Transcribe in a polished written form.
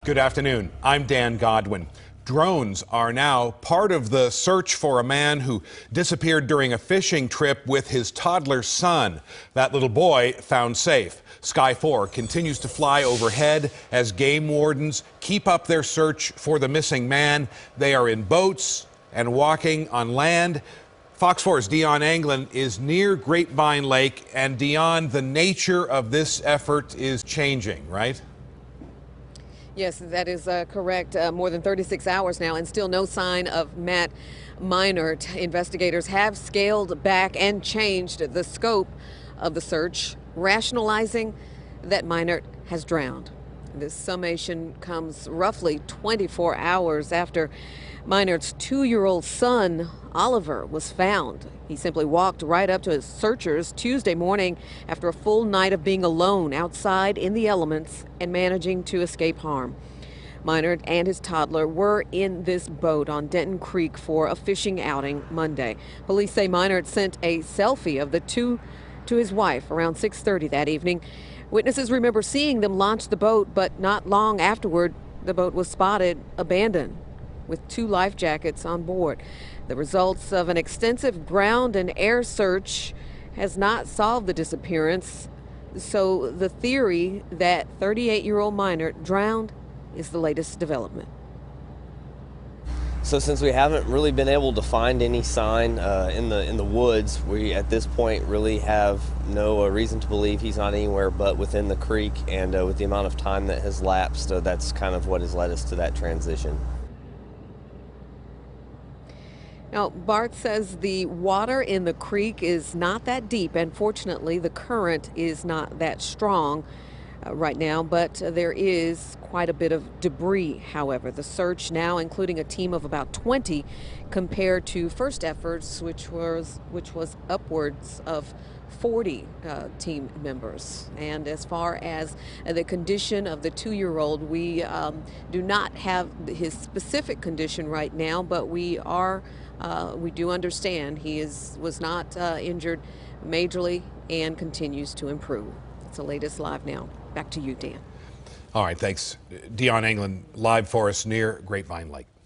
Good afternoon. I'm Dan Godwin. Drones are now part of the search for a man who disappeared during a fishing trip with his toddler son. That little boy found safe. Sky 4 continues to fly overhead as game wardens keep up their search for the missing man. They are in boats and walking on land. Fox 4's Dion Anglin is near Grapevine Lake. And Dion, the nature of this effort is changing, right? Yes, that is correct. More than 36 hours now and still no sign of Matt Meinert. Investigators have scaled back and changed the scope of the search, rationalizing that Meinert has drowned. This summation comes roughly 24 hours after Meinert's 2-year-old son, Oliver, was found. He simply walked right up to his searchers Tuesday morning after a full night of being alone outside in the elements and managing to escape harm. Meinert and his toddler were in this boat on Denton Creek for a fishing outing Monday. Police say Meinert sent a selfie of the two to his wife around 6:30 that evening. Witnesses remember seeing them launch the boat, but not long afterward, the boat was spotted abandoned with 2 life jackets on board. The results of an extensive ground and air search has not solved the disappearance. So the theory that 38-year-old Meinert drowned is the latest development. So since we haven't really been able to find any sign in the woods, we at this point really have no reason to believe he's not anywhere but within the creek. And with the amount of time that has lapsed, that's kind of what has led us to that transition. Now, Bart says the water in the creek is not that deep, and fortunately the current is not that strong right now, but there is quite a bit of debris. However, the search now including a team of about 20 compared to first efforts, which was upwards of 40 team members. And as far as the condition of the 2-year-old, we do not have his specific condition right now, but we do understand he was not injured majorly and continues to improve. It's the latest live now. Back to you, Dan. All right, thanks. Dion Anglin live for us near Grapevine Lake.